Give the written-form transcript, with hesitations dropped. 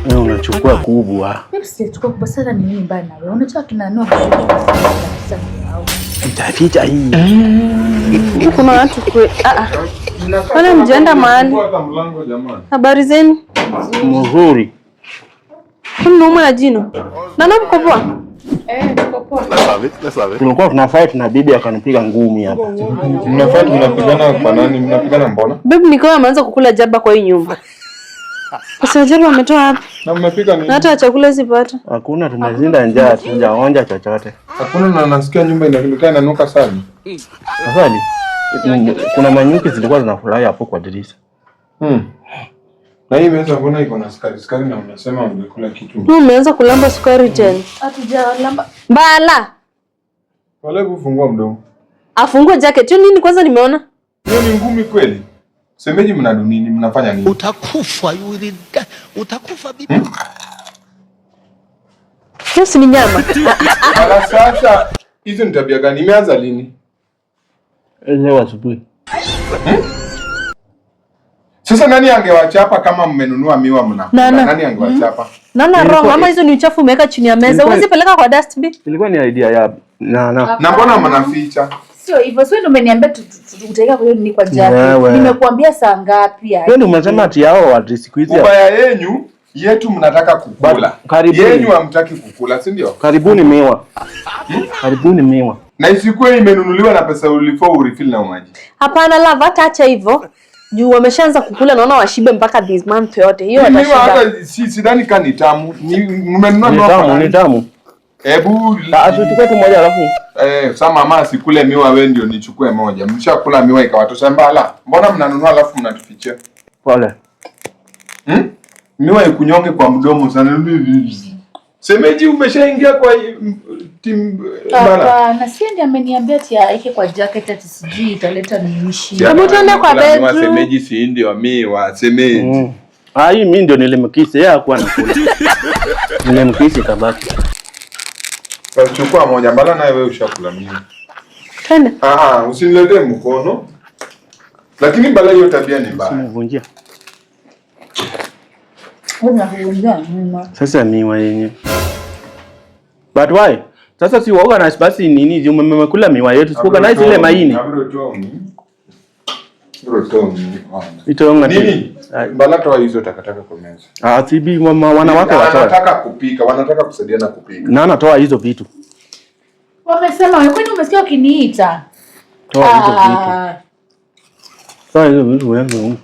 Wewe unachukua kubwa. Mimi sichukua kubwa sana ni nini bana wewe? Unachua kinanua itaficha hii. Kuna watu kwe. Wale mjenda mahali. Habari zenu? Mzuri. Kuna mwana jino. Nana mko poa? Tuko poa. Tulikuwa tuna fight na bibi akanipiga ngumi hapa. Mna fight, mnapigana kwa nani? Mnapigana mbona? Bibi nikawa ameanza kukula jaba kwa hii nyumba. Sasa jaba ametoa hapa. Na mmepika nini? Hata chakula sipata. Hakuna, tumezinda njaa, tunaonja chochote. Hakuna, na nasikia nyumba inanuka sana. Afadhali kuna manyuki zilikuwa zinafurahi hapo kwa dirisha. Na hii meza mbona iko na sukari na unasema ungekula kitu? Umeanza kulamba sukari tena. Hatujalamba. Bala. Wale kufungua mdomo. Afungue jacket. Hiyo nini kwanza nimeona? Hiyo ni ngumi kweli? Semeji mnadu nini? Mnafanya nini? Utakufa, utakufa bibi. Hiyo si ni nyama. Ala, sasa hizo ni tabia gani? Imeanza lini? Leo asubuhi. Sasa nani angewachapa kama mmenunua miwa mnakula? Nani angewachapa? Nana wrong, ama hizo ni uchafu umeweka chini ya meza. Huwezi peleka kwa dustbin. Ilikuwa ni idea ya na mbona mnaficha? Sio hivyo, sio ndio umeniambia tutaweka kwa hiyo ni kwa jacket. Nimekuambia saa ngapi wewe ndio umesema ati hao wa siku hizi. Ubaya yenyu yetu mnataka kukula. Yenyu hamtaki kukula, si ndio? Karibuni miwa. Karibuni miwa. Na isikuwe imenunuliwa na pesa ulifo urefill na maji. Hapana lava, hata acha hivyo. Juu wameshaanza kukula, naona washibe mpaka this month yote. Hiyo watashiba. Hata sidhani kama ni tamu. Mmenunua ni tamu. Hebu tuchukue tu moja alafu. Sasa mama asikule miwa, wewe ndio nichukue moja. Mshakula miwa ikawatosha mbala. Mbona mnanunua alafu mnatufichia? Pole. Miwa ikunyonge kwa mdomo sana. Semeji umeshaingia kwa team bala. Na si ndiye ameniambia ati aike kwa jacket ati sijui italeta niishi. Hebu tuende kwa bedroom. Semeji si ndio miwa, semeji. Hii mimi ndio nilimkisi, yeye hakuwa anakula. Nilimkisi kabaki. Chukua moja, mbona naye wewe ushakula miwa. Twende. Usiniletee mkono. Lakini mbona hiyo tabia ni mbaya. Usinivunjia. Sasa miwa yenyewe. But why? Sasa si organize basi nini? Mmekula miwa yetu. Si organize ile maini. Itoonga nini? Mbona toa hizo takataka kwa meza. Tibi wanawake watoa. Wanataka kupika, wanataka kusaidiana kupika. Na anatoa hizo vitu. Wamesema wewe kwani umesikia ukiniita? Toa hizo vitu. Toa hizo vitu wewe.